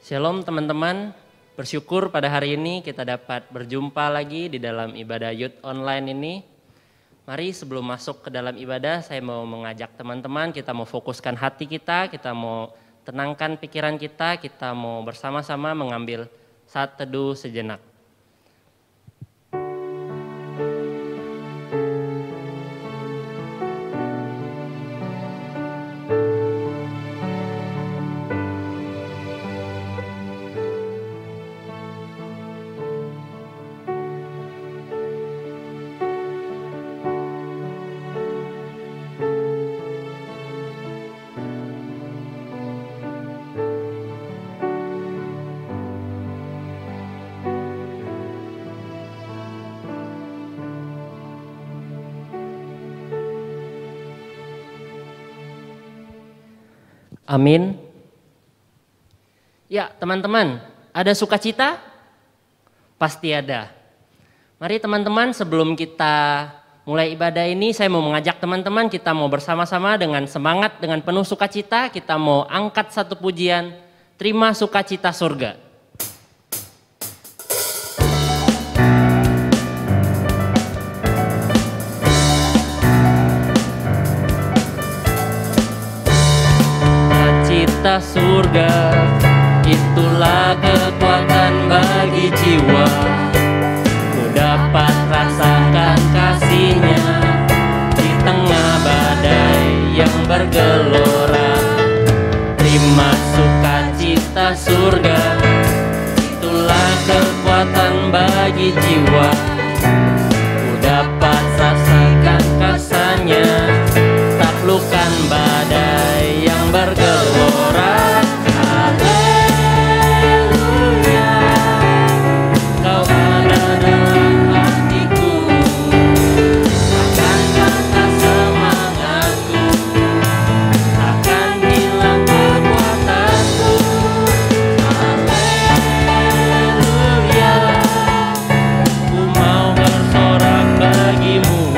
Shalom teman-teman, bersyukur pada hari ini kita dapat berjumpa lagi di dalam ibadah youth online ini. Mari sebelum masuk ke dalam ibadah, saya mau mengajak teman-teman, kita mau fokuskan hati kita mau tenangkan pikiran kita mau bersama-sama mengambil saat teduh sejenak. Amin. Ya teman-teman, ada sukacita? Pasti ada. Mari teman-teman, sebelum kita mulai ibadah ini, saya mau mengajak teman-teman, kita mau bersama-sama dengan semangat, dengan penuh sukacita, kita mau angkat satu pujian, terima sukacita surga. Sukacita surga, itulah kekuatan bagi jiwa. Ku dapat rasakan kasih-Nya di tengah badai yang bergelora. Terima sukacita surga, itulah kekuatan bagi jiwa. Ku dapat rasakan kasih-Nya, taklukkan badai yang bergelora. Haleluya, Kau ada dalam hatiku, takkan kata semangatku, takkan hilang kekuatanku. Haleluya, ku mau bersorak bagimu,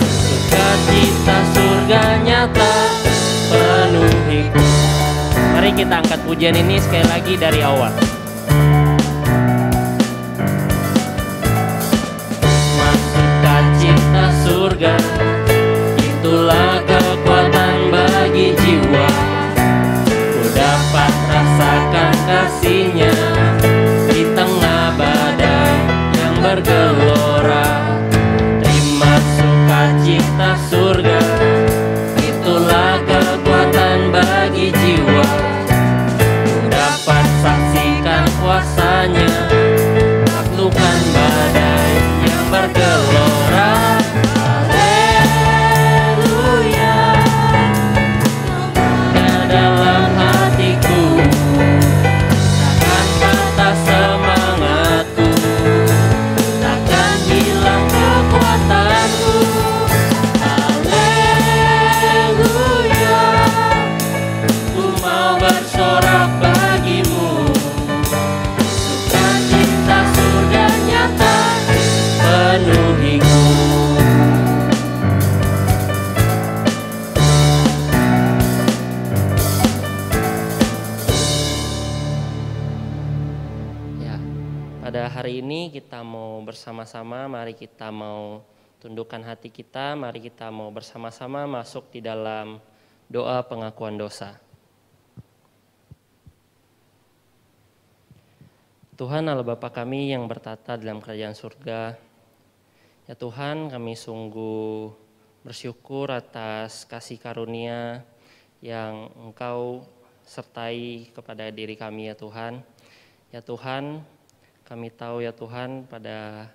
sukacita surga nyata penuhiku. Mari kita angkat pujian ini sekali lagi dari awal. Sukacita surga, itulah kekuatan bagi jiwa. Ku dapat rasakan kasih-Nya di tengah badai yang bergelora. Terima sukacita surga, itulah kekuatan bagi jiwa. Ku dapat saksikan kuasa-Nya, taklukkan badai yang bergelora. Haleluya, ada dalam hatiku, takkan patah semangatku, takkan hilang kekuatanku. Haleluya, ku mau bersorak bagimu, sukacita surga nyata penuhiku. Ya, pada hari ini kita mau bersama-sama, mari kita mau tundukkan hati kita, mari kita mau bersama-sama masuk di dalam doa pengakuan dosa. Tuhan Allah Bapa kami yang bertata dalam kerajaan surga, ya Tuhan, kami sungguh bersyukur atas kasih karunia yang Engkau sertai kepada diri kami ya Tuhan. Ya Tuhan, kami tahu ya Tuhan pada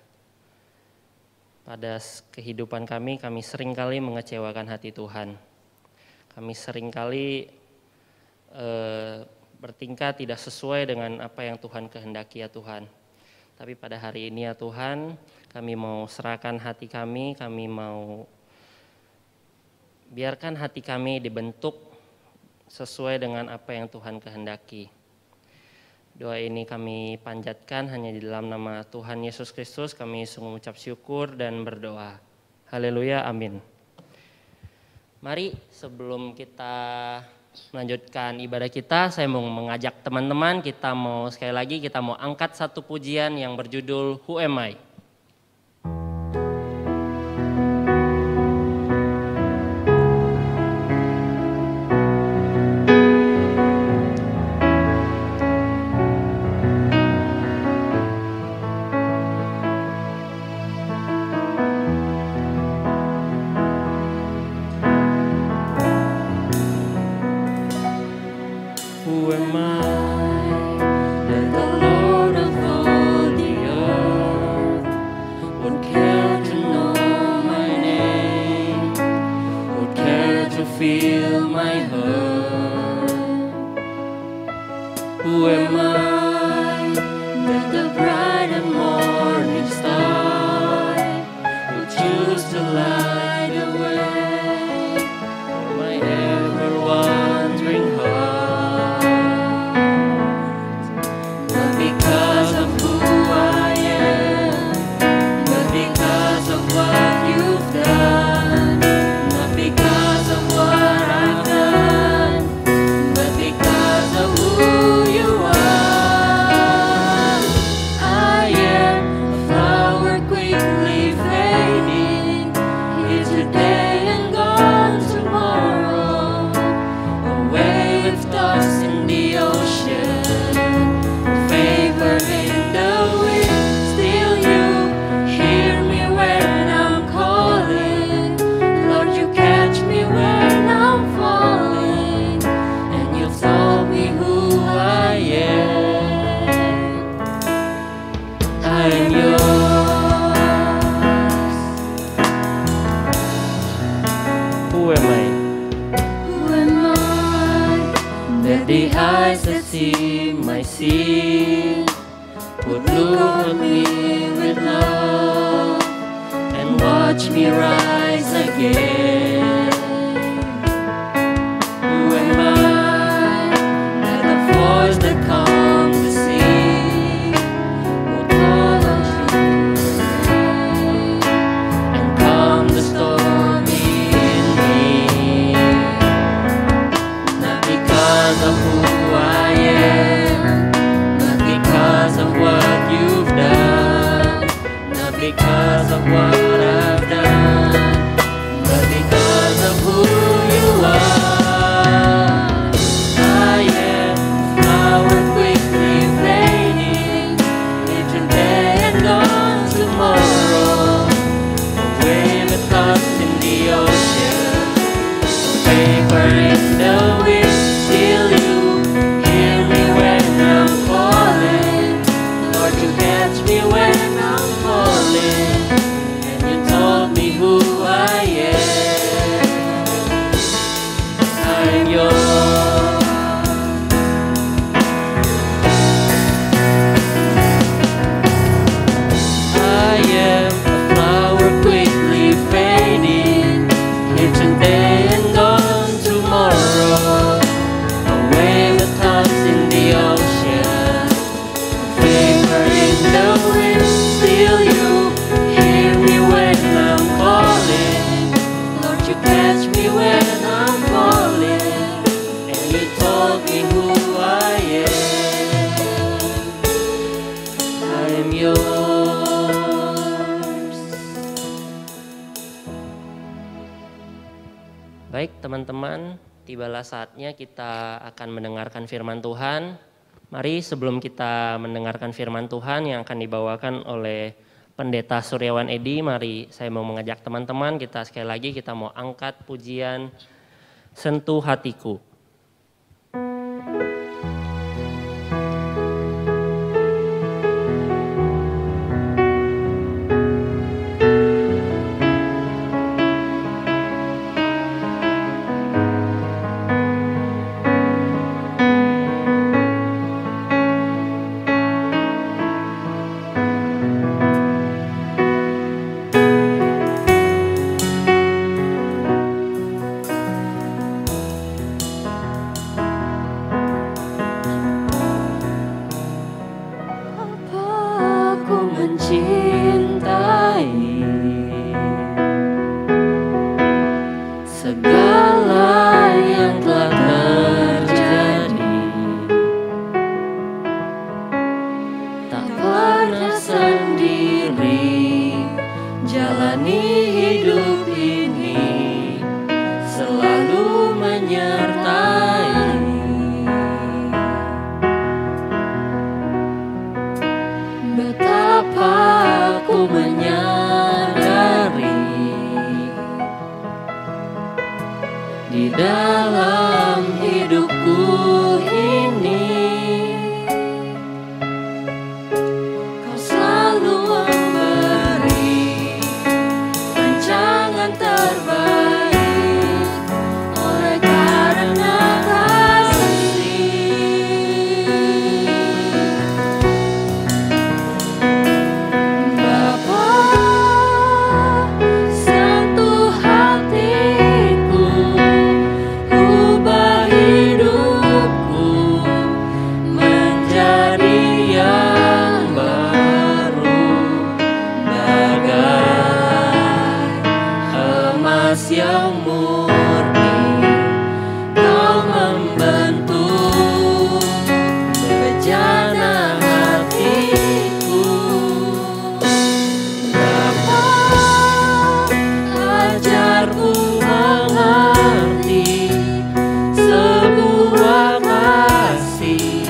kehidupan kami seringkali mengecewakan hati Tuhan. Kami seringkali bertingkah tidak sesuai dengan apa yang Tuhan kehendaki ya Tuhan. Tapi pada hari ini ya Tuhan, kami mau serahkan hati kami mau biarkan hati kami dibentuk sesuai dengan apa yang Tuhan kehendaki. Doa ini kami panjatkan hanya di dalam nama Tuhan Yesus Kristus, kami sungguh mengucap syukur dan berdoa. Haleluya, amin. Mari sebelum kita melanjutkan ibadah kita, saya mau mengajak teman-teman, sekali lagi kita mau angkat satu pujian yang berjudul Who Am I? Who am I that the Lord of all the earth would care to know my name, would care to feel my hurt? Who am I that the bright and morning star would choose to light the way for my ever-wandering heart? Because of who I am, but because of what you've done, not because of what I've done, but because of who you are. I am a flower quickly fading, here today and gone tomorrow, away with tossed in the ocean. Vapor in the wind, still you hear me when I'm calling. Lord, you catch me when I'm falling, and you've told me who I am. I am yours. Who am I? Who am I that the eyes that see my sin would look at me with love and watch me rise again? Who am I that the voice that calms the sea would call on you and calm the storm in me? Not because of who I am, not because of what you've done, not because of what I've done, but because of who you are. I am a flower quickly fading, here today and gone tomorrow, away with tossed in the ocean, vapor in the wind, still you hear me when I'm calling. Lord, you catch me when I'm falling, and you told me who I am. I'm yours. I am a flower quickly fading, here today and gone tomorrow, away with tossed in the ocean, vapor in the wind, still you hear me when I'm calling. Lord, you catch me when I'm falling, and you told me who I am. I am yours. Baik teman-teman, tibalah saatnya kita akan mendengarkan firman Tuhan. Mari sebelum kita mendengarkan firman Tuhan yang akan dibawakan oleh Pendeta Suryawan Edi, mari saya mau mengajak teman-teman sekali lagi kita mau angkat pujian Sentuh Hatiku. mencintai segala yang telah di dalam hidupku ini. Kau selalu memberi rancangan terbaik oleh karena yang murni, kau membentuk bejana hatiku. Bapa, ajarku mengerti sebuah kasih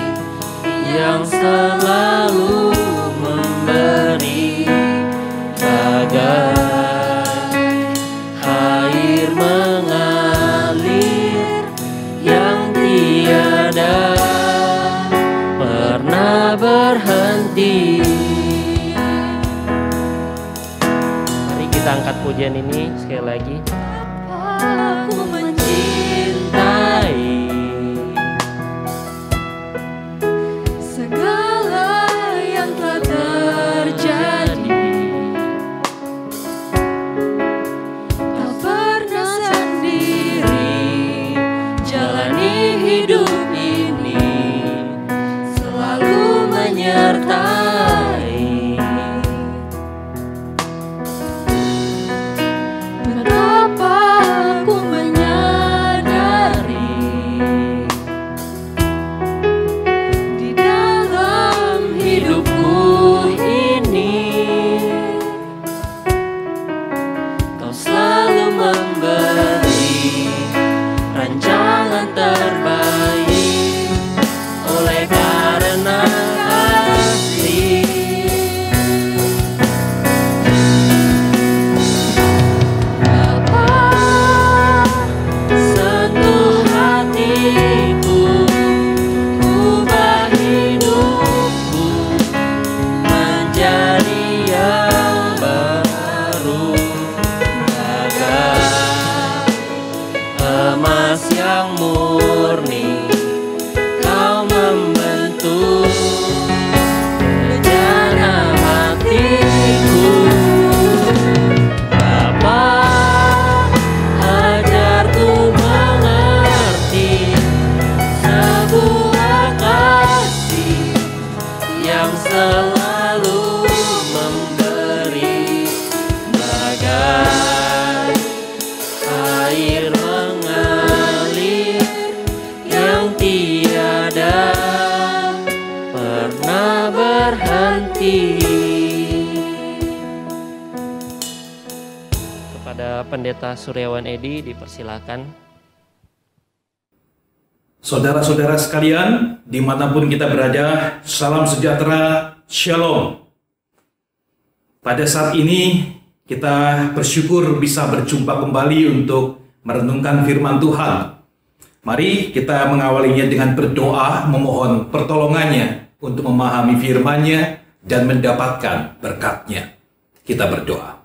yang selalu memberi bagai mengalir yang tiada pernah berhenti. Mari kita angkat pujian ini sekali lagi. Aku mencintai segala yang telah terjadi. Hidup ini selalu menyertai. Betapa aku menyadari di dalam hidupku ini kau selalu memberi rancangan terbaik oleh karena kasih. Bapa, sentuh hatiku, ubah hidupku menjadi yang baru, bagai emas yang murni, kau membentuk bejana hatiku. Bapa, ajarku mengerti sebuah kasih yang selalu memberi bagai air mengalir yang tiada pernah berhenti. Kepada Pendeta Suryawan Edi dipersilakan. Saudara-saudara sekalian, dimanapun kita berada, salam sejahtera, shalom. Pada saat ini kita bersyukur bisa berjumpa kembali untuk merenungkan firman Tuhan. Mari kita mengawalinya dengan berdoa, memohon pertolongannya untuk memahami firman-Nya dan mendapatkan berkat-Nya. Kita berdoa.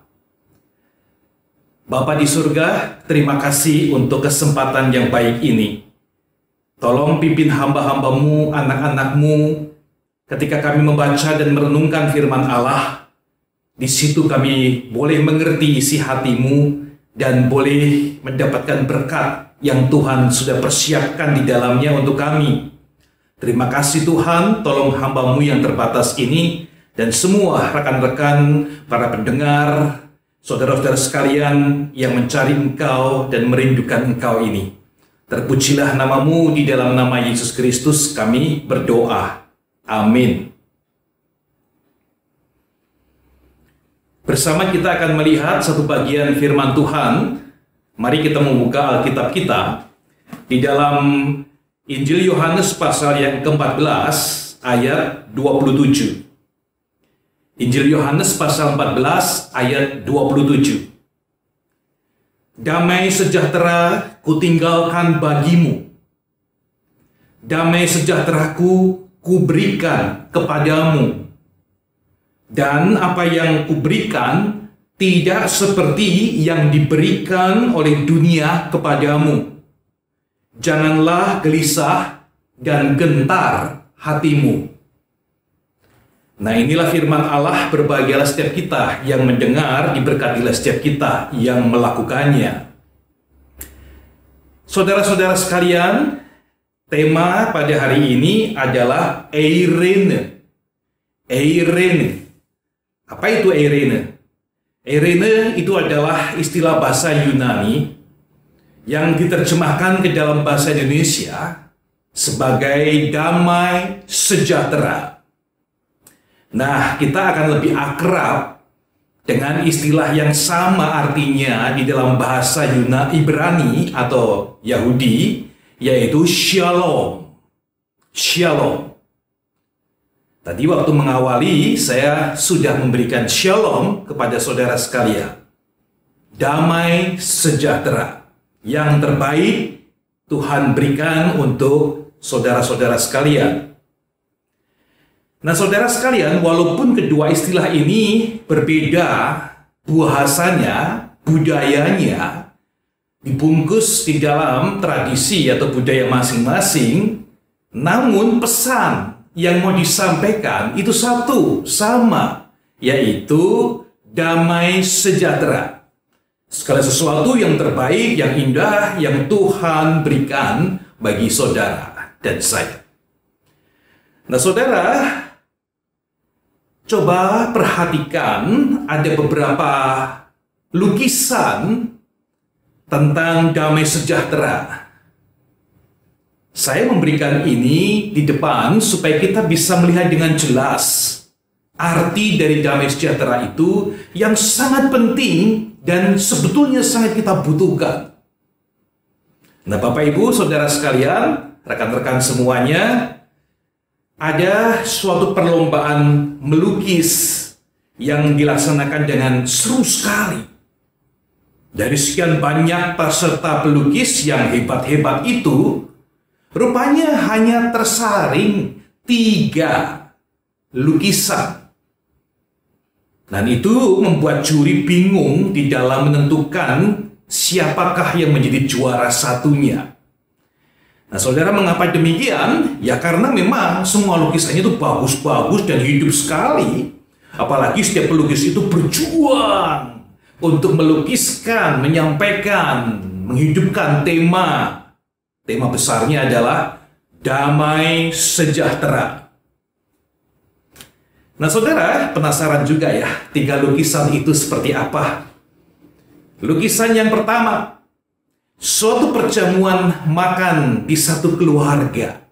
Bapa di surga, terima kasih untuk kesempatan yang baik ini. Tolong pimpin hamba-hamba-Mu, anak-anak-Mu, ketika kami membaca dan merenungkan firman Allah. Di situ kami boleh mengerti isi hati-Mu dan boleh mendapatkan berkat yang Tuhan sudah persiapkan di dalamnya untuk kami. Terima kasih Tuhan, tolong hamba-Mu yang terbatas ini dan semua rekan-rekan, para pendengar, saudara-saudara sekalian yang mencari Engkau dan merindukan Engkau ini. Terpujilah nama-Mu, di dalam nama Yesus Kristus kami berdoa. Amin. Bersama kita akan melihat satu bagian firman Tuhan. Mari kita membuka Alkitab kita di dalam Injil Yohanes pasal yang ke-14 ayat 27. Injil Yohanes pasal 14 ayat 27. damai sejahtera kutinggalkan bagimu. Damai sejahteraku kuberikan kepadamu. Dan apa yang kuberikan tidak seperti yang diberikan oleh dunia kepadamu. Janganlah gelisah dan gentar hatimu. Nah, inilah firman Allah. Berbahagialah setiap kita yang mendengar, diberkatilah setiap kita yang melakukannya. Saudara-saudara sekalian, tema pada hari ini adalah eirene. Eirene. Apa itu eirene? Eirene itu adalah istilah bahasa Yunani yang diterjemahkan ke dalam bahasa Indonesia sebagai damai sejahtera. Nah, kita akan lebih akrab dengan istilah yang sama artinya di dalam bahasa Ibrani atau Yahudi, yaitu shalom. Shalom. Tadi waktu mengawali, saya sudah memberikan shalom kepada saudara sekalian. Damai sejahtera yang terbaik Tuhan berikan untuk saudara-saudara sekalian. Nah, saudara sekalian, walaupun kedua istilah ini berbeda bahasanya, budayanya, dibungkus di dalam tradisi atau budaya masing-masing, namun pesan yang mau disampaikan itu satu, sama, yaitu damai sejahtera. Segala sesuatu yang terbaik, yang indah, yang Tuhan berikan bagi saudara dan saya. Nah, saudara, coba perhatikan ada beberapa lukisan tentang damai sejahtera. Saya memberikan ini di depan supaya kita bisa melihat dengan jelas arti dari damai sejahtera itu yang sangat penting dan sebetulnya sangat kita butuhkan. Nah, Bapak Ibu, saudara sekalian, rekan-rekan semuanya, ada suatu perlombaan melukis yang dilaksanakan dengan seru sekali. Dari sekian banyak peserta pelukis yang hebat-hebat itu, rupanya hanya tersaring 3 lukisan. Dan itu membuat juri bingung di dalam menentukan siapakah yang menjadi juara satunya. Nah, saudara, mengapa demikian? Ya karena memang semua lukisannya itu bagus-bagus dan hidup sekali. Apalagi setiap pelukis itu berjuang untuk melukiskan, menyampaikan, menghidupkan tema. Tema besarnya adalah damai sejahtera. Nah, saudara, penasaran juga ya, 3 lukisan itu seperti apa? Lukisan yang pertama, suatu perjamuan makan di satu keluarga.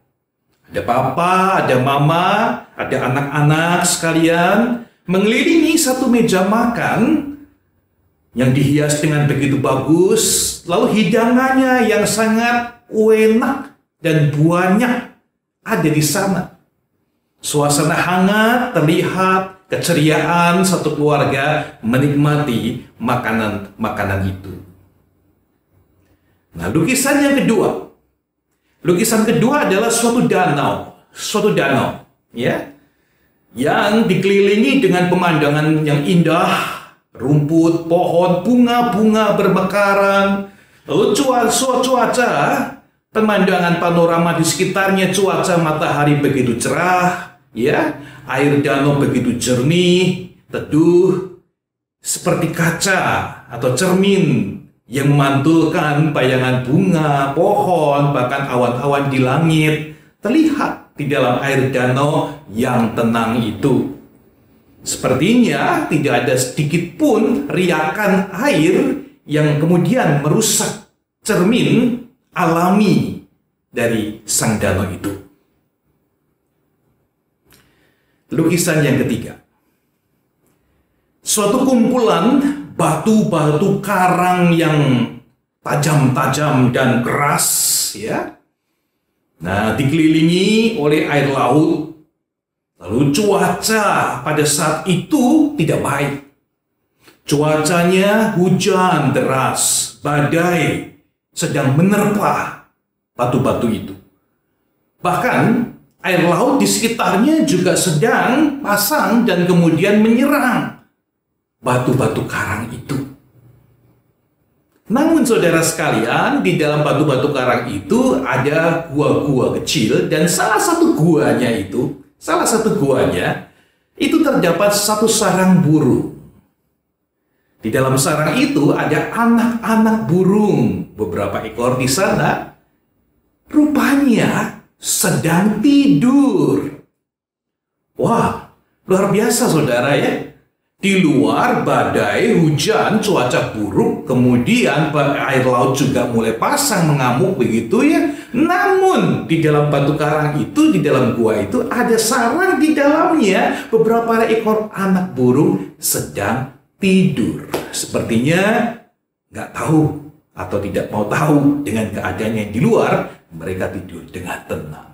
Ada papa, ada mama, ada anak-anak sekalian mengelilingi satu meja makan yang dihias dengan begitu bagus, lalu hidangannya yang sangat enak dan banyak ada di sana. Suasana hangat terlihat, keceriaan satu keluarga menikmati makanan-makanan itu. Nah, lukisan yang kedua. Lukisan kedua adalah suatu danau, ya, yang dikelilingi dengan pemandangan yang indah, rumput, pohon, bunga-bunga bermekaran, lalu cuaca, pemandangan panorama di sekitarnya, cuaca matahari begitu cerah, ya, air danau begitu jernih, teduh, seperti kaca atau cermin yang memantulkan bayangan bunga, pohon, bahkan awan-awan di langit terlihat di dalam air danau yang tenang itu. Sepertinya tidak ada sedikit pun riakan air yang kemudian merusak cermin alami dari sang danau itu. Lukisan yang ketiga, suatu kumpulan batu-batu karang yang tajam-tajam dan keras, ya. Nah, dikelilingi oleh air laut. Lalu cuaca pada saat itu tidak baik. Cuacanya hujan deras, badai sedang menerpa batu-batu itu. Bahkan air laut di sekitarnya juga sedang pasang dan kemudian menyerang batu-batu karang itu. Namun saudara sekalian, di dalam batu-batu karang itu ada gua-gua kecil, dan salah satu guanya itu terdapat satu sarang burung. Di dalam sarang itu ada anak-anak burung, beberapa ekor di sana. Rupanya sedang tidur. Wah, luar biasa saudara ya. Di luar badai, hujan, cuaca buruk, kemudian air laut juga mulai pasang mengamuk begitu ya. Namun di dalam batu karang itu, di dalam gua itu ada sarang di dalamnya. Beberapa ekor anak burung sedang tidur. Sepertinya nggak tahu atau tidak mau tahu dengan keadaan yang di luar. Mereka tidur dengan tenang.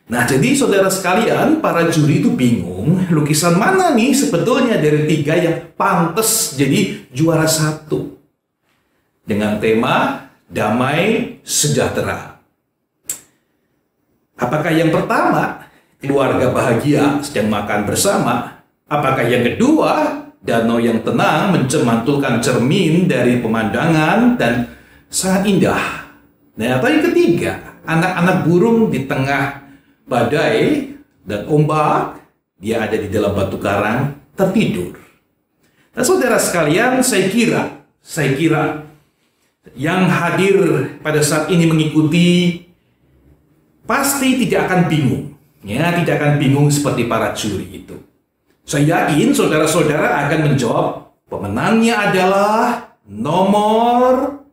Nah, jadi saudara sekalian, para juri itu bingung, lukisan mana nih sebetulnya dari 3 yang pantas jadi juara 1 dengan tema damai sejahtera. Apakah yang pertama, keluarga bahagia sedang makan bersama? Apakah yang kedua, danau yang tenang mencemantulkan cermin dari pemandangan dan sangat indah? Nah, atau yang ketiga, anak-anak burung di tengah badai dan ombak, dia ada di dalam batu karang tertidur. Nah, saudara sekalian, saya kira yang hadir pada saat ini mengikuti pasti tidak akan bingung. Ya, tidak akan bingung seperti para juri itu. Saya yakin saudara-saudara akan menjawab, pemenangnya adalah nomor.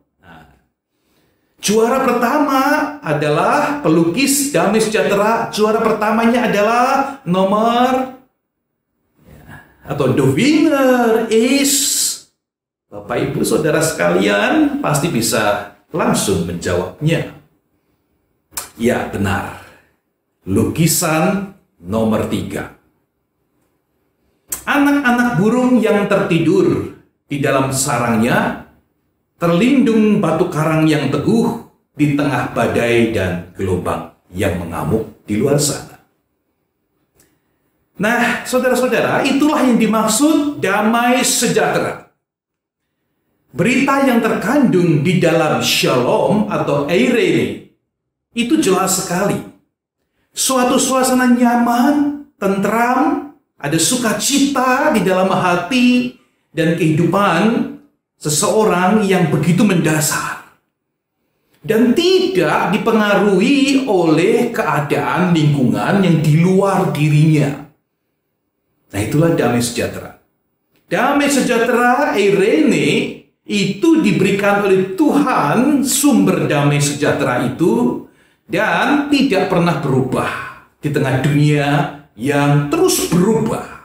Juara pertama adalah pelukis damai sejahtera. Juara pertamanya adalah nomor, atau the winner is. Bapak Ibu Saudara sekalian pasti bisa langsung menjawabnya. Ya, benar. Lukisan nomor 3. Anak-anak burung yang tertidur di dalam sarangnya, terlindung batu karang yang teguh di tengah badai dan gelombang yang mengamuk di luar sana. Nah, saudara-saudara, itulah yang dimaksud damai sejahtera. Berita yang terkandung di dalam shalom atau eirene itu jelas sekali. Suatu suasana nyaman, tentram, ada sukacita di dalam hati dan kehidupan seseorang yang begitu mendasar dan tidak dipengaruhi oleh keadaan lingkungan yang di luar dirinya. Nah, itulah damai sejahtera. Damai sejahtera, eirene, itu diberikan oleh Tuhan, sumber damai sejahtera itu, dan tidak pernah berubah di tengah dunia yang terus berubah.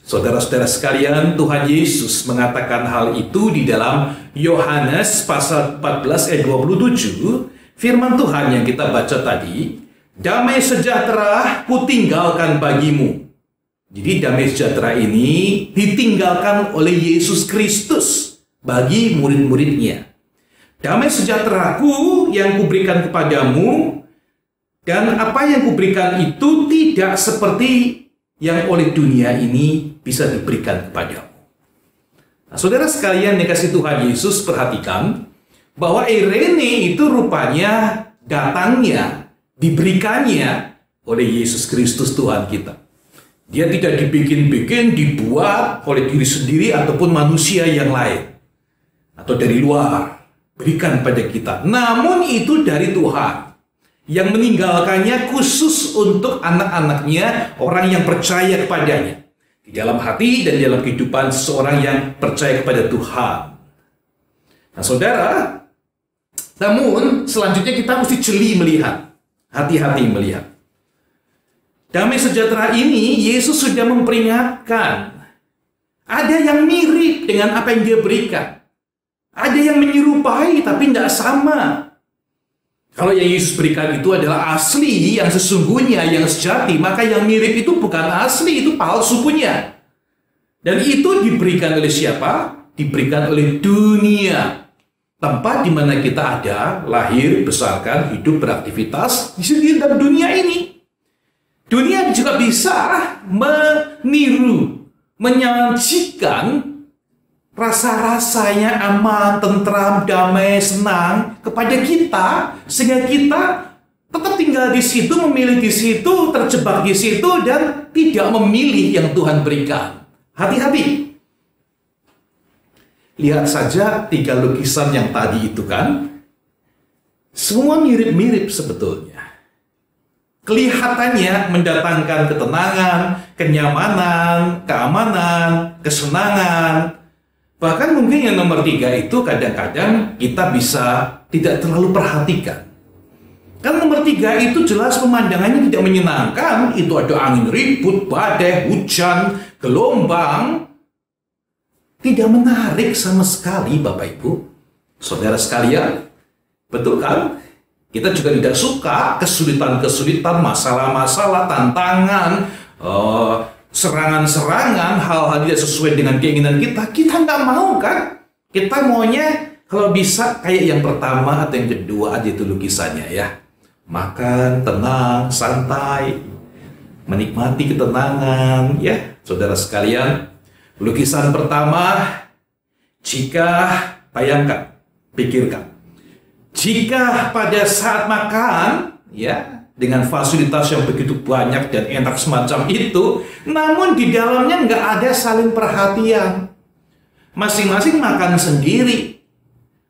Saudara-saudara sekalian, Tuhan Yesus mengatakan hal itu di dalam Yohanes pasal 14 ayat 27. Firman Tuhan yang kita baca tadi, damai sejahtera kutinggalkan bagimu. Jadi damai sejahtera ini ditinggalkan oleh Yesus Kristus bagi murid-muridnya. Damai sejahteraku yang kuberikan kepadamu, dan apa yang kuberikan itu tidak seperti yang oleh dunia ini bisa diberikan kepadamu. Nah, saudara sekalian yang kasih Tuhan Yesus, perhatikan bahwa eirene itu rupanya datangnya, diberikannya oleh Yesus Kristus Tuhan kita. Dia tidak dibikin-bikin, dibuat oleh diri sendiri ataupun manusia yang lain atau dari luar, berikan pada kita. Namun itu dari Tuhan yang meninggalkannya khusus untuk anak-anaknya, orang yang percaya kepadanya. Di dalam hati dan dalam kehidupan seseorang yang percaya kepada Tuhan. Nah, saudara, namun selanjutnya kita mesti jeli melihat, hati-hati melihat. Damai sejahtera ini, Yesus sudah memperingatkan. Ada yang mirip dengan apa yang dia berikan. Ada yang menyerupai tapi tidak sama. Kalau yang Yesus berikan itu adalah asli, yang sesungguhnya, yang sejati, maka yang mirip itu bukan asli, itu palsu punya. Dan itu diberikan oleh siapa? Diberikan oleh dunia. Tempat di mana kita ada, lahir, besarkan, hidup, beraktivitas di sini dalam dunia ini. Dunia juga bisa meniru, menyajikan rasa-rasanya aman, tentram, damai, senang kepada kita, sehingga kita tetap tinggal di situ, memilih di situ, terjebak di situ, dan tidak memilih yang Tuhan berikan. Hati-hati. Lihat saja 3 lukisan yang tadi itu kan. Semua mirip-mirip sebetulnya. Kelihatannya mendatangkan ketenangan, kenyamanan, keamanan, kesenangan. Bahkan mungkin yang nomor 3 itu kadang-kadang kita bisa tidak terlalu perhatikan. Karena nomor 3 itu jelas pemandangannya tidak menyenangkan. Itu ada angin ribut, badai, hujan, gelombang. Tidak menarik sama sekali Bapak Ibu. Saudara sekalian, betul kan? Kita juga tidak suka kesulitan-kesulitan, masalah-masalah, tantangan, serangan-serangan, hal-hal tidak sesuai dengan keinginan kita. Kita nggak mau kan? Kita maunya kalau bisa kayak yang pertama atau yang kedua aja itu lukisannya ya. Makan, tenang, santai, menikmati ketenangan ya. Saudara sekalian, lukisan pertama, jika bayangkan, pikirkan. Jika pada saat makan ya, dengan fasilitas yang begitu banyak dan enak semacam itu, namun di dalamnya nggak ada saling perhatian. Masing-masing makan sendiri.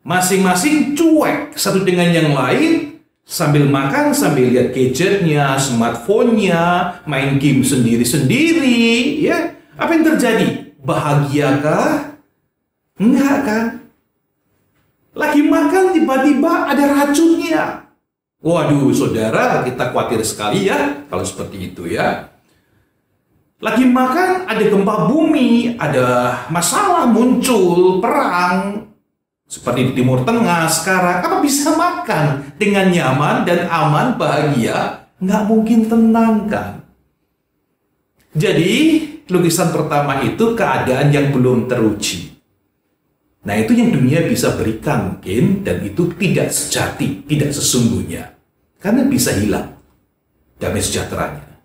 Masing-masing cuek satu dengan yang lain. Sambil makan, sambil lihat gadgetnya, smartphone-nya, main game sendiri-sendiri. Ya, apa yang terjadi? Bahagiakah? Enggak kan? Lagi makan tiba-tiba ada racunnya. Waduh, saudara, kita khawatir sekali ya kalau seperti itu ya. Lagi makan ada gempa bumi, ada masalah muncul, perang. Seperti di Timur Tengah sekarang, apa bisa makan dengan nyaman dan aman, bahagia? Nggak mungkin tenang kan? Jadi, lukisan pertama itu keadaan yang belum teruji. Nah, itu yang dunia bisa berikan mungkin, dan itu tidak sejati, tidak sesungguhnya. Karena bisa hilang damai sejahteranya.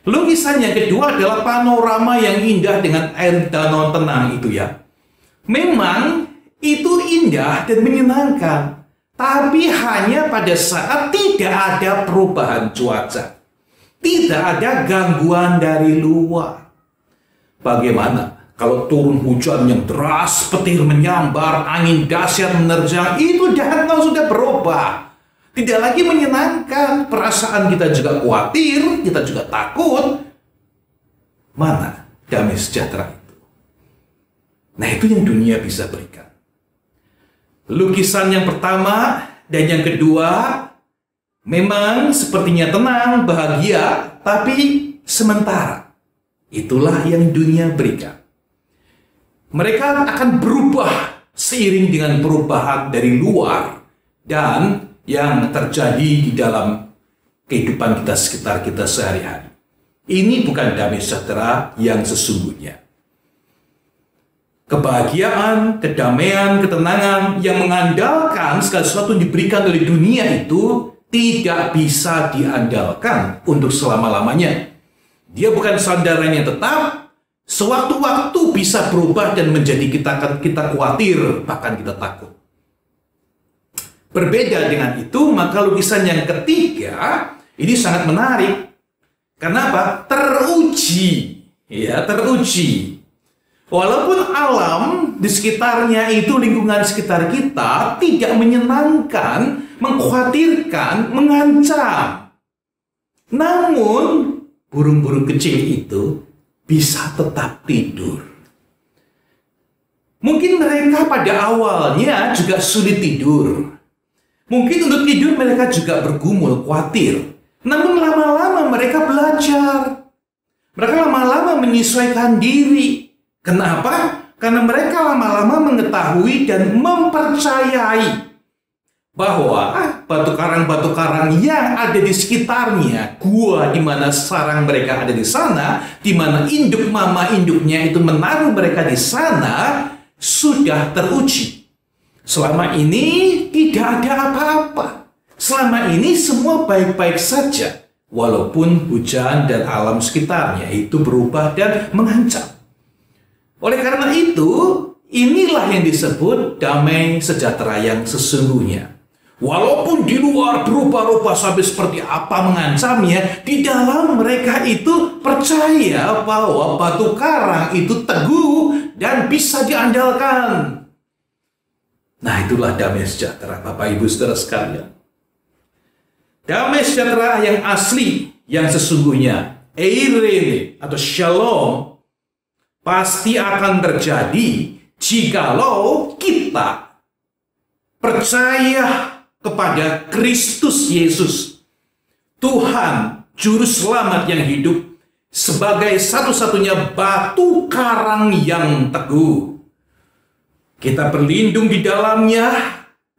Lukisan yang kedua adalah panorama yang indah dengan air danau tenang itu ya. Memang itu indah dan menyenangkan, tapi hanya pada saat tidak ada perubahan cuaca. Tidak ada gangguan dari luar. Bagaimana kalau turun hujan yang deras, petir menyambar, angin dahsyat menerjang, itu danau sudah berubah. Tidak lagi menyenangkan, perasaan kita juga khawatir, kita juga takut. Mana damai sejahtera itu? Nah, itu yang dunia bisa berikan. Lukisan yang pertama dan yang kedua memang sepertinya tenang, bahagia, tapi sementara. Itulah yang dunia berikan. Mereka akan berubah seiring dengan perubahan dari luar dan yang terjadi di dalam kehidupan kita sekitar kita sehari-hari. Ini bukan damai sejahtera yang sesungguhnya. Kebahagiaan, kedamaian, ketenangan yang mengandalkan segala sesuatu yang diberikan oleh dunia itu tidak bisa diandalkan untuk selama-lamanya. Dia bukan sandaran yang tetap, sewaktu-waktu bisa berubah dan menjadi kita khawatir, bahkan kita takut. Berbeda dengan itu, maka lukisan yang ketiga ini sangat menarik. Kenapa? Teruji. Ya, teruji. Walaupun alam di sekitarnya itu, lingkungan sekitar kita tidak menyenangkan, mengkhawatirkan, mengancam. Namun, burung-burung kecil itu bisa tetap tidur. Mungkin mereka pada awalnya juga sulit tidur. Mungkin untuk tidur mereka juga bergumul, khawatir. Namun lama-lama mereka belajar. Mereka lama-lama menyesuaikan diri. Kenapa? Karena mereka lama-lama mengetahui dan mempercayai bahwa batu karang yang ada di sekitarnya, gua di mana sarang mereka ada di sana, di mana induk mama induknya itu menaruh mereka di sana, sudah teruji. Selama ini tidak ada apa-apa. Selama ini semua baik-baik saja, walaupun hujan dan alam sekitarnya itu berubah dan mengancam. Oleh karena itu, inilah yang disebut damai sejahtera yang sesungguhnya. Walaupun di luar berubah-ubah sampai seperti apa mengancamnya, di dalam mereka itu percaya bahwa batu karang itu teguh dan bisa diandalkan. Nah, itulah damai sejahtera, Bapak Ibu Saudara sekalian. Damai sejahtera yang asli, yang sesungguhnya, eirene atau shalom, pasti akan terjadi jikalau kita percaya kepada Kristus Yesus, Tuhan Juru Selamat yang hidup, sebagai satu-satunya batu karang yang teguh. Kita berlindung di dalamnya,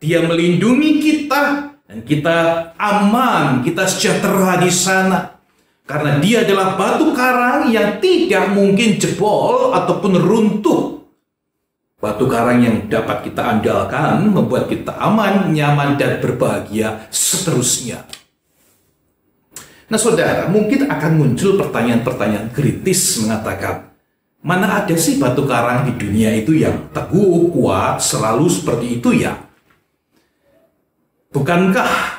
Dia melindungi kita, dan kita aman, kita sejahtera di sana. Karena Dia adalah batu karang yang tidak mungkin jebol ataupun runtuh. Batu karang yang dapat kita andalkan, membuat kita aman, nyaman, dan berbahagia seterusnya. Nah saudara, mungkin akan muncul pertanyaan-pertanyaan kritis mengatakan, mana ada sih batu karang di dunia itu yang teguh, kuat, selalu seperti itu ya? Bukankah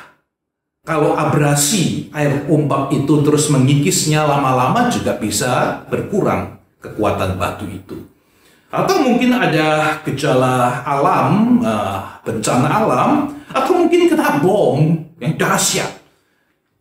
kalau abrasi air ombak itu terus mengikisnya lama-lama juga bisa berkurang kekuatan batu itu? Atau mungkin ada gejala alam, bencana alam, atau mungkin kena bom yang dahsyat.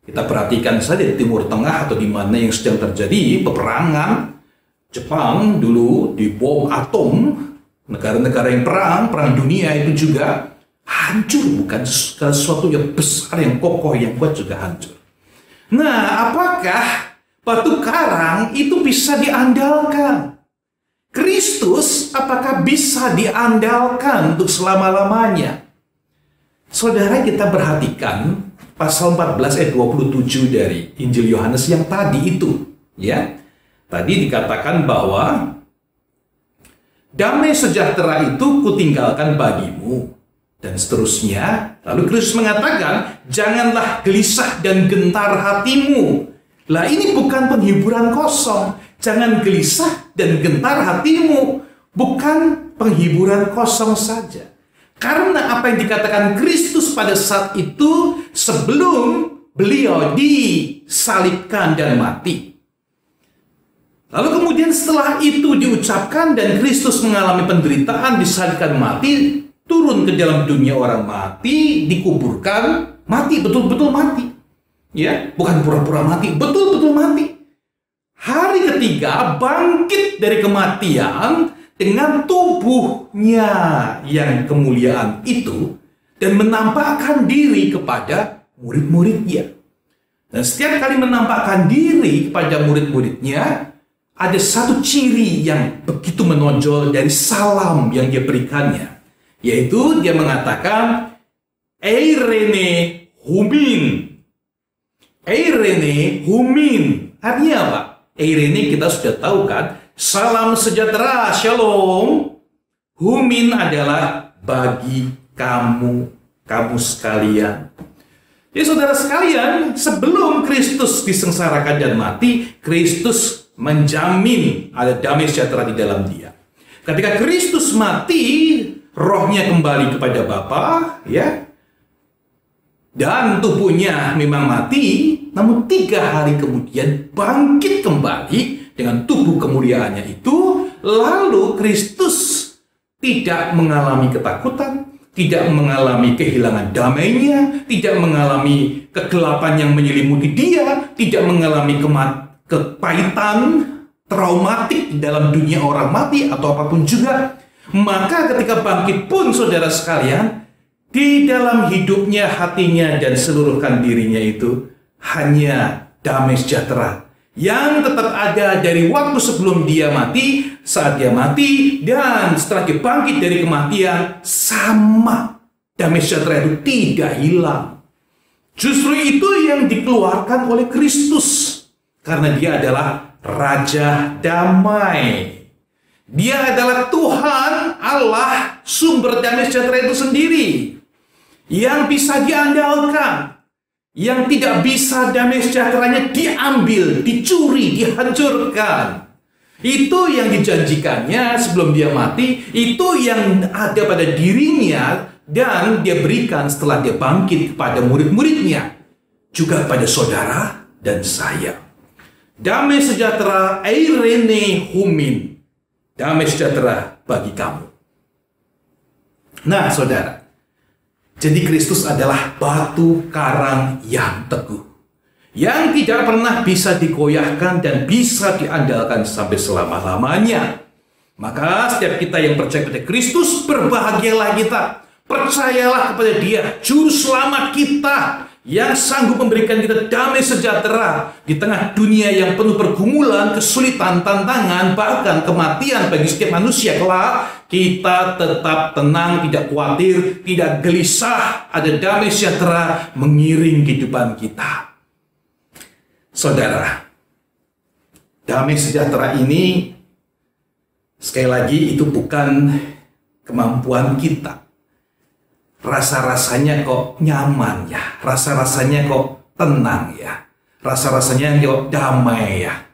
Kita perhatikan saja di Timur Tengah atau di mana yang sedang terjadi peperangan. Jepang dulu di bom atom, negara-negara yang perang dunia itu juga hancur, bukan sesuatu yang besar, yang kokoh, yang kuat juga hancur. Nah, apakah batu karang itu bisa diandalkan? Kristus apakah bisa diandalkan untuk selama-lamanya? Saudara, kita perhatikan pasal 14 ayat 27 dari Injil Yohanes yang tadi itu, ya. Tadi dikatakan bahwa damai sejahtera itu kutinggalkan bagimu, dan seterusnya. Lalu Kristus mengatakan, janganlah gelisah dan gentar hatimu. Lah, ini bukan penghiburan kosong. Jangan gelisah dan gentar hatimu. Bukan penghiburan kosong saja. Karena apa yang dikatakan Kristus pada saat itu sebelum beliau disalibkan dan mati. Lalu kemudian setelah itu diucapkan dan Kristus mengalami penderitaan, disalibkan, mati, turun ke dalam dunia orang mati, dikuburkan, mati, betul-betul mati. Ya, bukan pura-pura mati, betul-betul mati. Hari ketiga bangkit dari kematian dengan tubuhnya yang kemuliaan itu dan menampakkan diri kepada murid-muridnya. Dan setiap kali menampakkan diri kepada murid-muridnya, ada satu ciri yang begitu menonjol dari salam yang dia berikannya, yaitu dia mengatakan eirene humin. Eirene humin. Artinya apa? Eirene kita sudah tahu kan, salam sejahtera, shalom. Humin adalah bagi kamu, kamu sekalian. Jadi saudara sekalian, sebelum Kristus disengsarakan dan mati, Kristus menjamin ada damai sejahtera di dalam dia. Ketika Kristus mati, rohnya kembali kepada Bapa, ya. Dan tubuhnya memang mati, namun 3 hari kemudian bangkit kembali dengan tubuh kemuliaannya itu. Lalu Kristus tidak mengalami ketakutan, tidak mengalami kehilangan damainya, tidak mengalami kegelapan yang menyelimuti dia, tidak mengalami kepahitan, traumatik dalam dunia orang mati atau apapun juga. Maka ketika bangkit pun saudara sekalian, di dalam hidupnya, hatinya, dan seluruhkan dirinya itu hanya damai sejahtera yang tetap ada dari waktu sebelum dia mati, saat dia mati, dan setelah dia bangkit dari kematian, sama Damai sejahtera itu tidak hilang. Justru itu yang dikeluarkan oleh Kristus. Karena dia adalah Raja Damai. Dia adalah Tuhan Allah, sumber damai sejahtera itu sendiri. Yang bisa diandalkan. Yang tidak bisa damai sejahteranya diambil, dicuri, dihancurkan. Itu yang dijanjikannya sebelum dia mati, itu yang ada pada dirinya dan dia berikan setelah dia bangkit kepada murid-muridnya, juga pada saudara dan saya. Damai sejahtera, eirene humin, damai sejahtera bagi kamu. Nah, saudara, jadi Kristus adalah batu karang yang teguh, yang tidak pernah bisa digoyahkan dan bisa diandalkan sampai selama-lamanya. Maka setiap kita yang percaya pada Kristus, berbahagialah kita. Percayalah kepada Dia, Juru Selamat kita, yang sanggup memberikan kita damai sejahtera di tengah dunia yang penuh pergumulan, kesulitan, tantangan, bahkan kematian bagi setiap manusia kelak. Kita tetap tenang, tidak khawatir, tidak gelisah. Ada damai sejahtera mengiring kehidupan kita. Saudara, damai sejahtera ini sekali lagi itu bukan kemampuan kita. Rasa-rasanya kok nyaman ya, rasa-rasanya kok tenang ya, rasa-rasanya kok damai ya.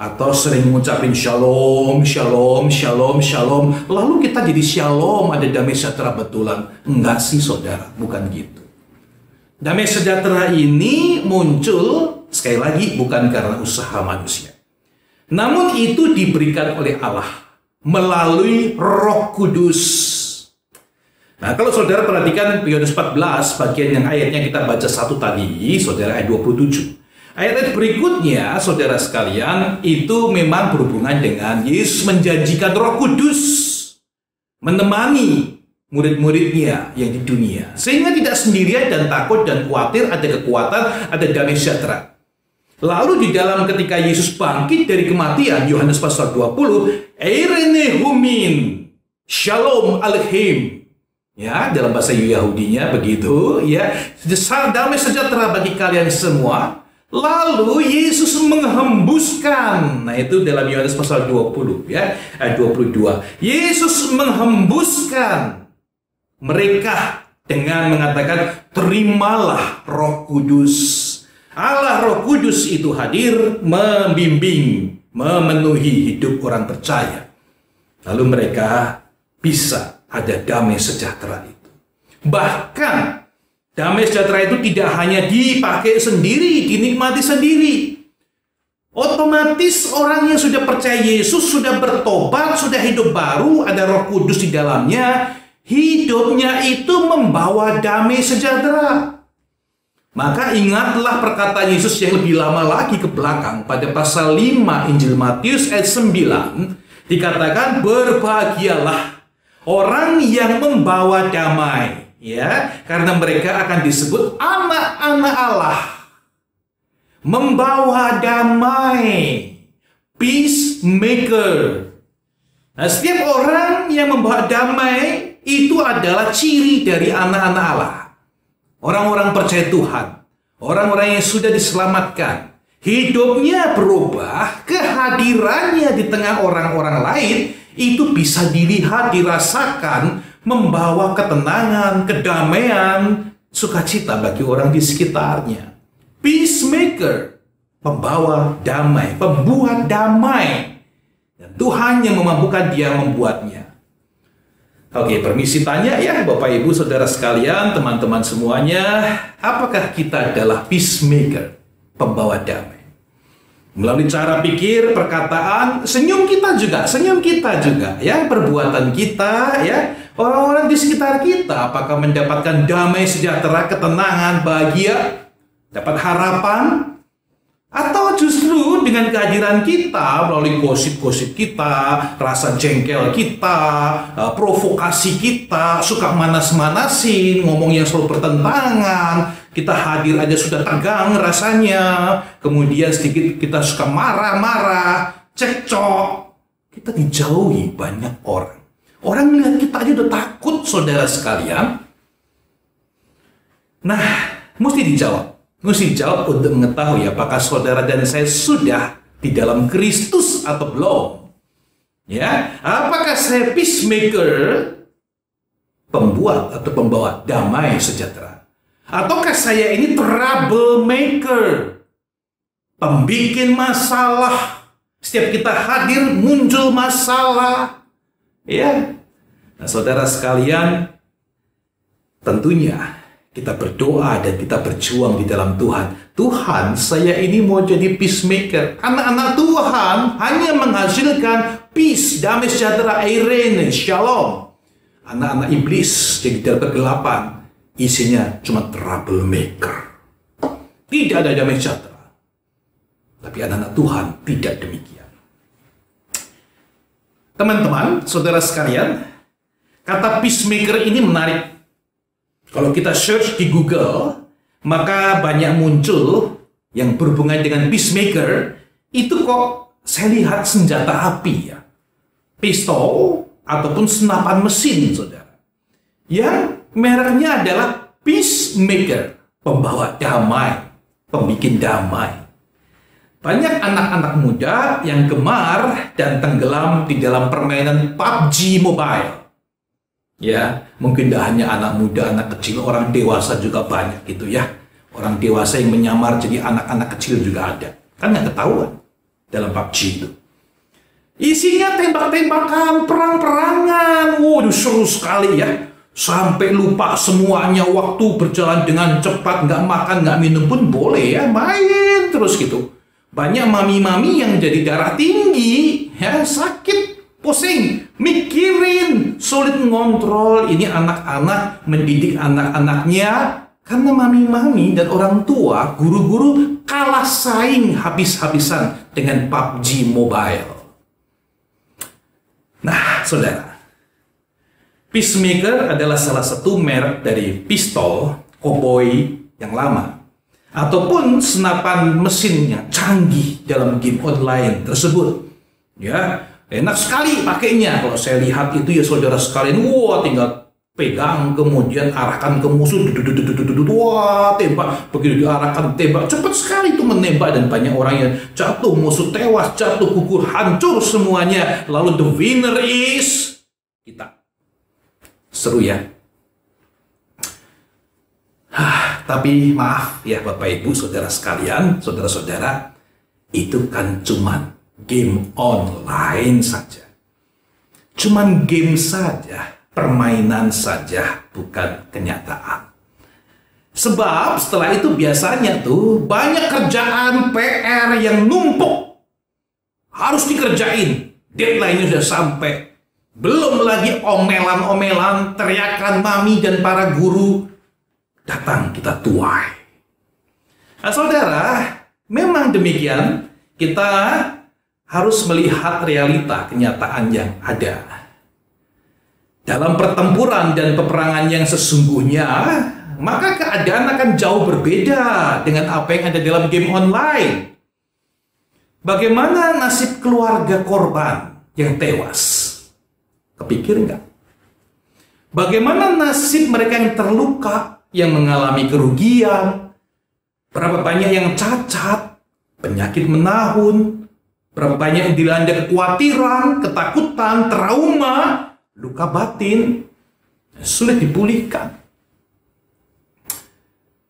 Atau sering mengucapin shalom, shalom, shalom, shalom, lalu kita jadi shalom, ada damai sejahtera betulan. Enggak sih saudara, bukan gitu. Damai sejahtera ini muncul sekali lagi bukan karena usaha manusia. Namun itu diberikan oleh Allah melalui Roh Kudus. Nah, kalau saudara perhatikan Yohanes 14 bagian yang ayatnya kita baca satu tadi, saudara, ayat 27. Ayat berikutnya, saudara sekalian, itu memang berhubungan dengan Yesus menjanjikan Roh Kudus menemani murid-muridnya yang di dunia, sehingga tidak sendirian dan takut dan khawatir, ada kekuatan, ada damai sejahtera. Lalu di dalam ketika Yesus bangkit dari kematian, Yohanes pasal 20, eirene humin, shalom aleichem. Ya, dalam bahasa Yahudinya begitu, ya. Damai sejahtera bagi kalian semua. Lalu Yesus menghembuskan. Nah, itu dalam Yohanes pasal 20, ya, ayat 22. Yesus menghembuskan mereka dengan mengatakan, terimalah Roh Kudus. Allah Roh Kudus itu hadir, membimbing, memenuhi hidup orang percaya. Lalu mereka bisa ada damai sejahtera itu. Bahkan damai sejahtera itu tidak hanya dipakai sendiri, dinikmati sendiri. Otomatis orang yang sudah percaya Yesus, sudah bertobat, sudah hidup baru, ada Roh Kudus di dalamnya, hidupnya itu membawa damai sejahtera. Maka ingatlah perkataan Yesus yang lebih lama lagi ke belakang pada pasal 5 Injil Matius ayat 9 dikatakan, berbahagialah orang yang membawa damai, ya, karena mereka akan disebut anak-anak Allah. Membawa damai, peacemaker. Nah, setiap orang yang membawa damai itu adalah ciri dari anak-anak Allah. Orang-orang percaya Tuhan, orang-orang yang sudah diselamatkan, hidupnya berubah, kehadirannya di tengah orang-orang lain itu bisa dilihat, dirasakan, membawa ketenangan, kedamaian, sukacita bagi orang di sekitarnya. Peacemaker, pembawa damai, pembuat damai. Dan Tuhan yang memampukan dia membuatnya. Oke, permisi tanya ya Bapak Ibu Saudara sekalian, teman-teman semuanya, apakah kita adalah peacemaker, pembawa damai? Melalui cara pikir, perkataan, senyum kita juga, ya, perbuatan kita, ya, orang-orang di sekitar kita, apakah mendapatkan damai sejahtera, ketenangan, bahagia, dapat harapan, atau justru dengan kehadiran kita melalui gosip-gosip kita, rasa jengkel kita, provokasi kita, suka manas-manasin, ngomong yang selalu bertentangan, kita hadir aja sudah tegang rasanya, kemudian sedikit kita suka marah-marah, cekcok, kita dijauhi banyak orang. Orang melihat kita aja udah takut, saudara sekalian. Nah, mesti dijawab. Mesti dijawab untuk mengetahui apakah saudara dan saya sudah di dalam Kristus atau belum. Ya, apakah saya peacemaker, pembuat atau pembawa damai sejahtera? Ataukah saya ini troublemaker, pembikin masalah? Setiap kita hadir muncul masalah. Ya. Nah, saudara sekalian, tentunya kita berdoa dan kita berjuang di dalam Tuhan. Tuhan, saya ini mau jadi peacemaker. Anak-anak Tuhan hanya menghasilkan peace, damai sejahtera, eirene, shalom. Anak-anak iblis jadi dalam kegelapan, isinya cuma troublemaker. Tidak ada damai sejahtera. Tapi anak-anak Tuhan tidak demikian. Teman-teman, saudara sekalian, kata peacemaker ini menarik. Kalau kita search di Google, maka banyak muncul yang berhubungan dengan peacemaker. Itu kok saya lihat senjata api ya. Pistol ataupun senapan mesin, saudara. Yang mereknya adalah peacemaker, pembawa damai, pembikin damai. Banyak anak-anak muda yang gemar dan tenggelam di dalam permainan PUBG Mobile. Ya, mungkin tidak hanya anak muda, anak kecil, orang dewasa juga banyak gitu ya. Orang dewasa yang menyamar jadi anak-anak kecil juga ada. Kan nggak ketahuan dalam PUBG itu. Isinya tembak-tembakan, perang-perangan. Waduh, seru sekali ya. Sampai lupa semuanya, waktu berjalan dengan cepat, nggak makan, nggak minum pun boleh ya. Main terus gitu. Banyak mami-mami yang jadi darah tinggi, ya sakit. Pusing, mikirin, sulit ngontrol. Ini anak-anak mendidik anak-anaknya karena mami-mami dan orang tua, guru-guru kalah saing habis-habisan dengan PUBG Mobile. Nah, saudara, peacemaker adalah salah satu merek dari pistol koboi yang lama ataupun senapan mesinnya canggih dalam game online tersebut. Ya. Enak sekali pakainya. Kalau saya lihat itu ya saudara sekalian, wah tinggal pegang kemudian arahkan ke musuh, wah tembak, begitu diarahkan tembak, cepat sekali itu menembak dan banyak orang yang jatuh, musuh tewas, jatuh, gugur, hancur semuanya. Lalu the winner is kita. Seru ya. Tapi maaf ya Bapak Ibu saudara sekalian, saudara-saudara, itu kan cuman game online saja. Cuman game saja, permainan saja, bukan kenyataan. Sebab setelah itu biasanya tuh banyak kerjaan PR yang numpuk. Harus dikerjain. Deadline-nya sudah sampai. Belum lagi omelan-omelan, teriakan mami dan para guru. Datang kita tuai. Nah saudara, memang demikian. Kita harus melihat realita kenyataan yang ada. Dalam pertempuran dan peperangan yang sesungguhnya, maka keadaan akan jauh berbeda dengan apa yang ada dalam game online. Bagaimana nasib keluarga korban yang tewas? Kepikir nggak? Bagaimana nasib mereka yang terluka, yang mengalami kerugian? Berapa banyak yang cacat, penyakit menahun? Berapa banyak yang dilanda kekhawatiran, ketakutan, trauma, luka batin, sulit dipulihkan.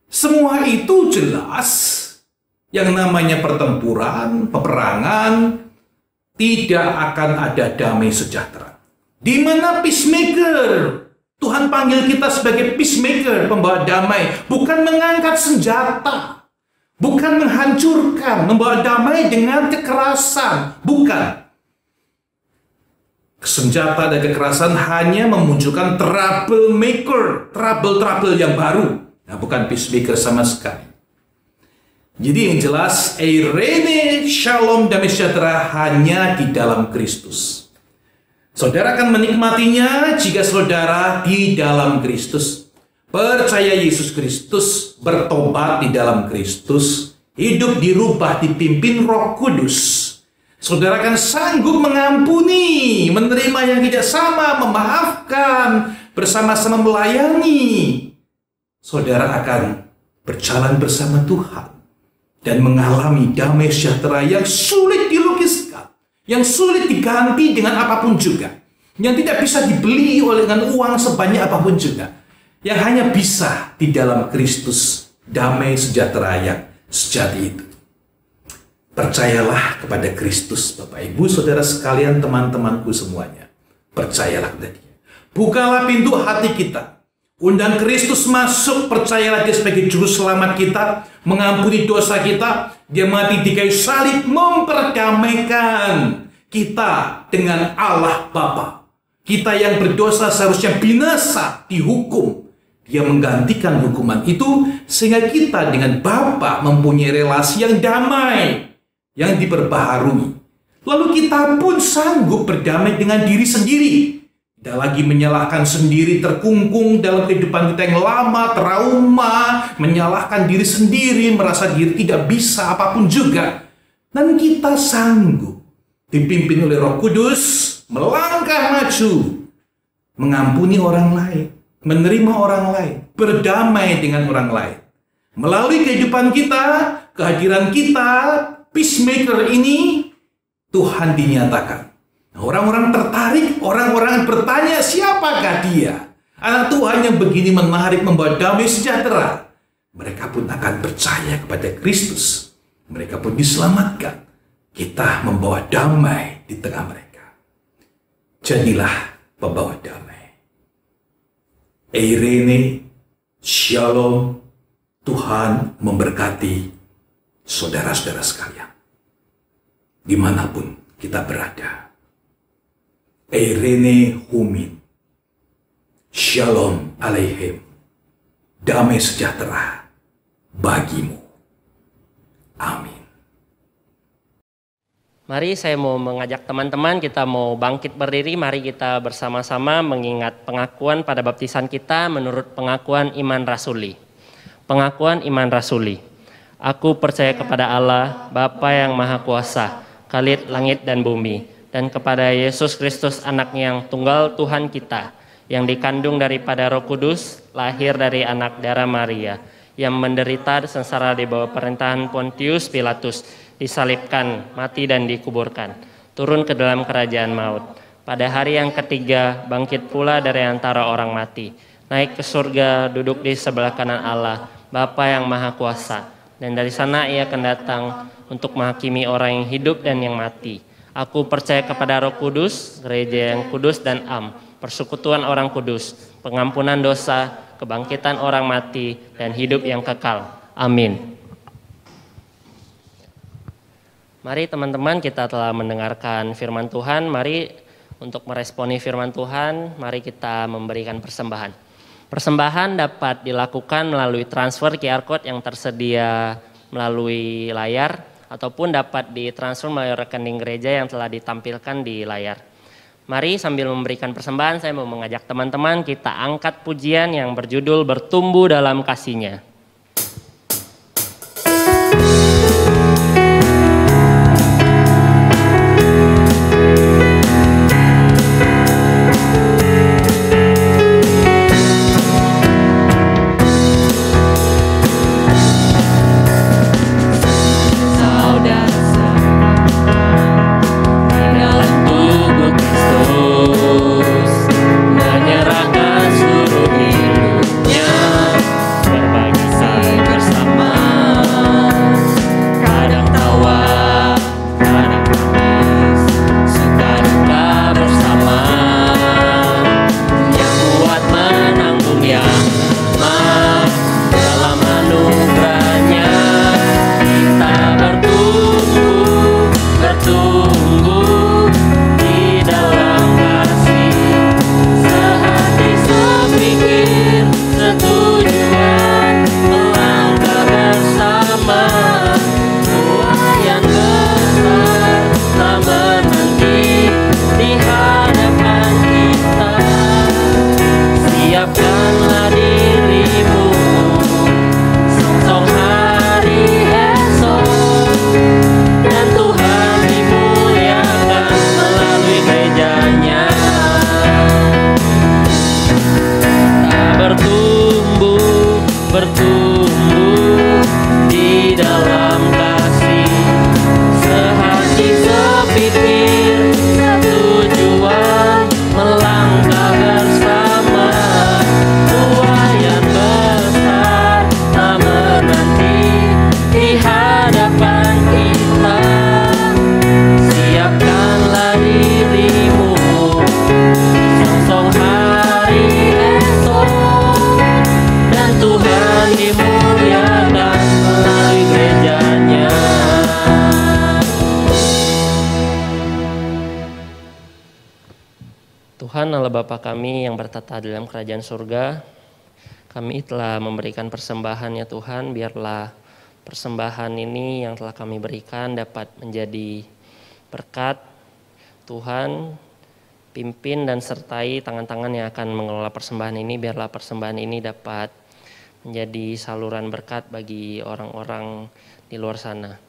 Semua itu jelas yang namanya pertempuran, peperangan, tidak akan ada damai sejahtera. Di mana peacemaker? Tuhan panggil kita sebagai peacemaker, pembawa damai, bukan mengangkat senjata. Bukan menghancurkan, membawa damai dengan kekerasan. Bukan. Senjata dan kekerasan hanya memunculkan troublemaker. Trouble yang baru. Nah, bukan peacemaker sama sekali. Jadi yang jelas, eirene, shalom, damai sejahtera hanya di dalam Kristus. Saudara akan menikmatinya jika saudara di dalam Kristus. Percaya Yesus Kristus, bertobat di dalam Kristus, hidup dirubah, dipimpin Roh Kudus. Saudara akan sanggup mengampuni, menerima yang tidak sama, memaafkan, bersama-sama melayani. saudara akan berjalan bersama Tuhan dan mengalami damai sejahtera yang sulit dilukiskan, yang sulit diganti dengan apapun juga, yang tidak bisa dibeli oleh dengan uang sebanyak apapun juga, yang hanya bisa di dalam Kristus, damai sejahtera yang sejati itu. Percayalah kepada Kristus, Bapak Ibu Saudara sekalian, teman-temanku semuanya. Percayalah kepada Dia. Bukalah pintu hati kita. Undang Kristus masuk, percayalah Dia sebagai juru selamat kita, mengampuni dosa kita. Dia mati di kayu salib, memperdamaikan kita dengan Allah Bapa. Kita yang berdosa seharusnya binasa, dihukum. Dia menggantikan hukuman itu sehingga kita dengan Bapa mempunyai relasi yang damai, yang diperbaharui. Lalu kita pun sanggup berdamai dengan diri sendiri. Tidak lagi menyalahkan sendiri, terkungkung dalam kehidupan kita yang lama, trauma, menyalahkan diri sendiri, merasa diri tidak bisa apapun juga. Dan kita sanggup dipimpin oleh Roh Kudus, melangkah maju, mengampuni orang lain, menerima orang lain, berdamai dengan orang lain. Melalui kehidupan kita, kehadiran kita, peacemaker ini, Tuhan dinyatakan. Orang-orang tertarik, orang-orang bertanya, siapakah dia? Anak Tuhan yang begini menarik, membawa damai sejahtera. Mereka pun akan percaya kepada Kristus. Mereka pun diselamatkan. Kita membawa damai di tengah mereka. Jadilah pembawa damai. Eirene, Shalom, Tuhan memberkati saudara-saudara sekalian, dimanapun kita berada. Eirene Humin, Shalom Aleichem, damai sejahtera bagimu. Amin. Mari saya mau mengajak teman-teman, kita mau bangkit berdiri, mari kita bersama-sama mengingat pengakuan pada baptisan kita menurut pengakuan iman rasuli. Pengakuan iman rasuli. Aku percaya kepada Allah, Bapa yang Maha Kuasa, Khalid langit dan bumi, dan kepada Yesus Kristus anaknya yang tunggal Tuhan kita, yang dikandung daripada Roh Kudus, lahir dari anak darah Maria, yang menderita sengsara di bawah pemerintahan Pontius Pilatus, disalibkan, mati dan dikuburkan, turun ke dalam kerajaan maut. Pada hari yang ketiga, bangkit pula dari antara orang mati, naik ke surga, duduk di sebelah kanan Allah, Bapa yang Maha Kuasa, dan dari sana Ia akan datang untuk menghakimi orang yang hidup dan yang mati. Aku percaya kepada Roh Kudus, gereja yang kudus dan am, persekutuan orang kudus, pengampunan dosa, kebangkitan orang mati, dan hidup yang kekal. Amin. Mari teman-teman, kita telah mendengarkan firman Tuhan. Mari untuk meresponi firman Tuhan, mari kita memberikan persembahan. Persembahan dapat dilakukan melalui transfer QR Code yang tersedia melalui layar, ataupun dapat ditransfer melalui rekening gereja yang telah ditampilkan di layar. Mari sambil memberikan persembahan, saya mau mengajak teman-teman kita angkat pujian yang berjudul Bertumbuh dalam Kasih-Nya. bertumbuh bertumbuh di dalam kasih, sehati sepikir tujuan melangkah bersama, tuayan besar tak menanti di hadapan kita. Siapkanlah dirimu, songsong hari esok, dan Tuhan dimuliakan melalui gerejanya. Tuhan Allah Bapa kami yang bertata dalam kerajaan surga, kami telah memberikan persembahan ya Tuhan, biarlah persembahan ini yang telah kami berikan dapat menjadi berkat. Tuhan, pimpin dan sertai tangan-tangan yang akan mengelola persembahan ini, biarlah persembahan ini dapat menjadi saluran berkat bagi orang-orang di luar sana.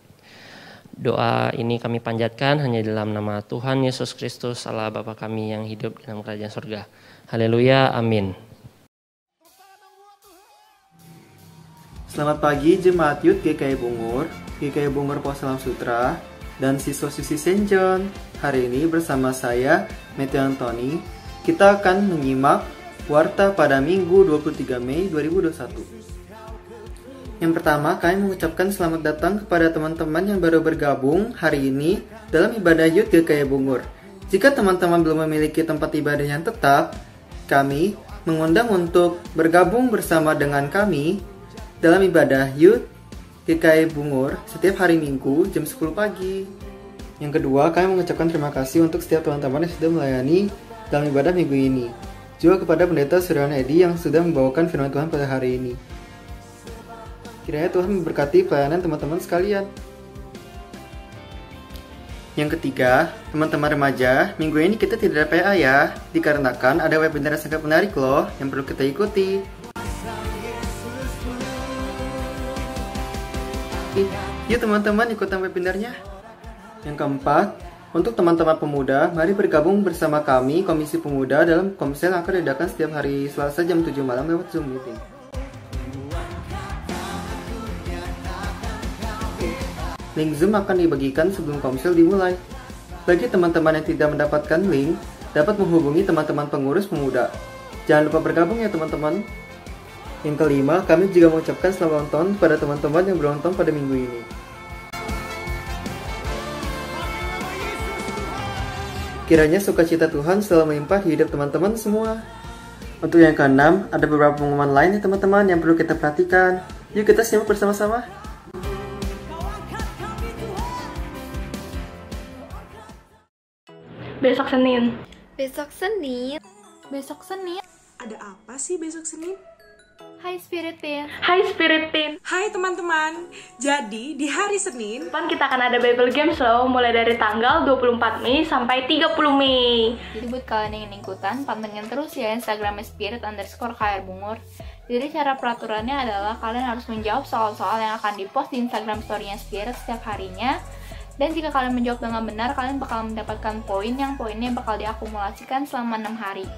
Doa ini kami panjatkan hanya dalam nama Tuhan Yesus Kristus, Allah Bapa kami yang hidup dalam kerajaan surga. Haleluya, amin. Selamat pagi Jemaat Youth GKI Bungur, GKI Bungur Posalam Sutra, dan siswa-siswi St. John. Hari ini bersama saya, Matthew Anthony, kita akan menyimak Warta pada Minggu 23 Mei 2021. Yang pertama, kami mengucapkan selamat datang kepada teman-teman yang baru bergabung hari ini dalam ibadah Youth GKI Bungur. Jika teman-teman belum memiliki tempat ibadah yang tetap, kami mengundang untuk bergabung bersama dengan kami dalam ibadah Youth GKI Bungur setiap hari Minggu jam 10 pagi. Yang kedua, kami mengucapkan terima kasih untuk setiap teman-teman yang sudah melayani dalam ibadah minggu ini. Juga kepada Pendeta Suryawan Edi yang sudah membawakan firman Tuhan pada hari ini. Kiranya Tuhan memberkati pelayanan teman-teman sekalian. Yang ketiga, teman-teman remaja, minggu ini kita tidak ada PA ya, dikarenakan ada webinar yang sangat menarik loh yang perlu kita ikuti. Yuk teman-teman ikutan webinarnya. Yang keempat, untuk teman-teman pemuda, mari bergabung bersama kami Komisi Pemuda dalam komsel yang akan diadakan setiap hari Selasa jam 7 malam lewat Zoom meeting. Link Zoom akan dibagikan sebelum komsel dimulai. Bagi teman-teman yang tidak mendapatkan link, dapat menghubungi teman-teman pengurus pemuda. Jangan lupa bergabung ya teman-teman. Yang kelima, kami juga mengucapkan selamat ulang tahun kepada teman-teman yang berulang tahun pada minggu ini. Kiranya sukacita Tuhan selalu melimpah di hidup teman-teman semua. Untuk yang keenam, ada beberapa pengumuman lain ya teman-teman yang perlu kita perhatikan. Yuk kita simak bersama-sama. Besok Senin. Besok Senin. Besok Senin. Ada apa sih besok Senin? Hai Spirit Teen. Hai Spirit Teen. Hai teman-teman. Jadi di hari Senin Kita akan ada Bible Games loh, mulai dari tanggal 24 Mei sampai 30 Mei. Jadi buat kalian yang ingin ikutan, pantengin terus ya Instagram Spirit_KR Bungur. Jadi cara peraturannya adalah kalian harus menjawab soal-soal yang akan dipost di Instagram story-nya Spirit setiap harinya. Dan jika kalian menjawab dengan benar, kalian bakal mendapatkan poin yang poinnya bakal diakumulasikan selama 6 hari.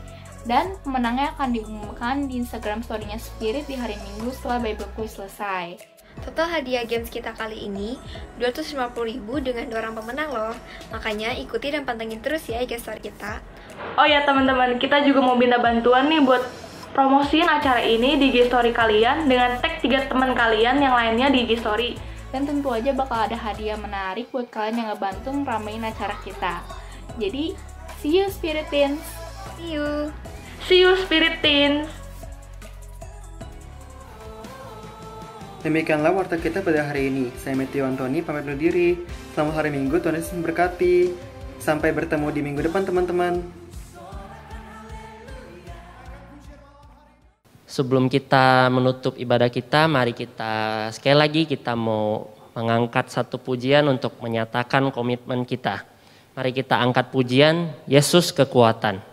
Dan pemenangnya akan diumumkan di Instagram story-nya Spirit di hari Minggu setelah Bible Quiz selesai. Total hadiah games kita kali ini 250.000 dengan 2 orang pemenang loh. Makanya ikuti dan pantengin terus ya IG story kita. Oh ya teman-teman, kita juga mau minta bantuan nih buat promosiin acara ini di IG story kalian dengan tag 3 teman kalian yang lainnya di IG story. Dan tentu aja bakal ada hadiah menarik buat kalian yang ngebantu ngeramein acara kita. Jadi, see you Spirit Teens. See you. See you Spirit Teens. Demikianlah warta kita pada hari ini. Saya Matthew Anthony pamit undur diri. Selamat hari Minggu, Tuhan Yesus memberkati. Sampai bertemu di minggu depan teman-teman. Sebelum kita menutup ibadah kita, mari kita sekali lagi kita mau mengangkat satu pujian untuk menyatakan komitmen kita. Mari kita angkat pujian, Yesus Kekuatan.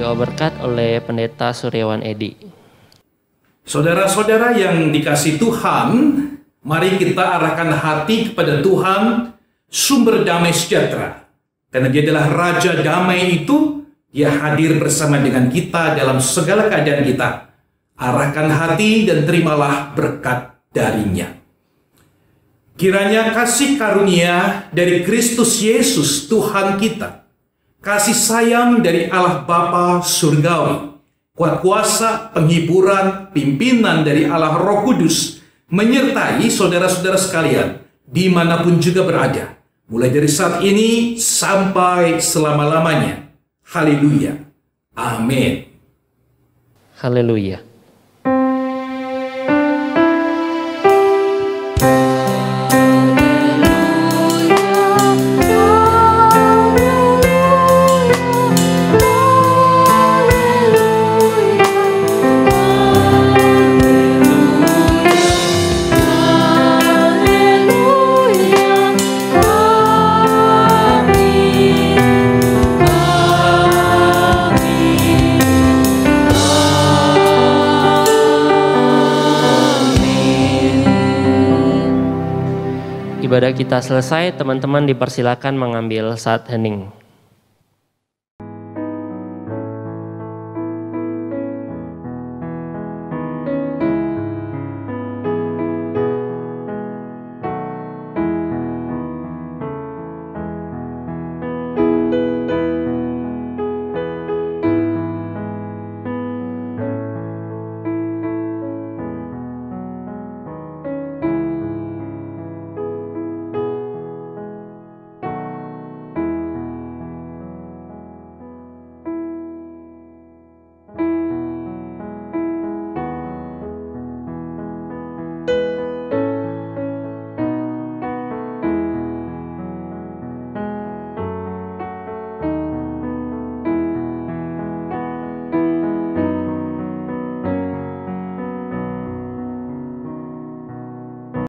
Doa berkat oleh Pendeta Suryawan Edi. Saudara-saudara yang dikasih Tuhan, mari kita arahkan hati kepada Tuhan, sumber damai sejahtera. Karena Dia adalah Raja Damai itu, Dia hadir bersama dengan kita dalam segala keadaan kita. Arahkan hati dan terimalah berkat darinya. Kiranya kasih karunia dari Kristus Yesus Tuhan kita, kasih sayang dari Allah Bapa Surgawi, kuat kuasa, penghiburan, pimpinan dari Allah Roh Kudus, menyertai saudara-saudara sekalian, dimanapun juga berada, mulai dari saat ini sampai selama-lamanya. Haleluya. Amin. Haleluya. Ibadah kita selesai, teman-teman dipersilakan mengambil saat hening.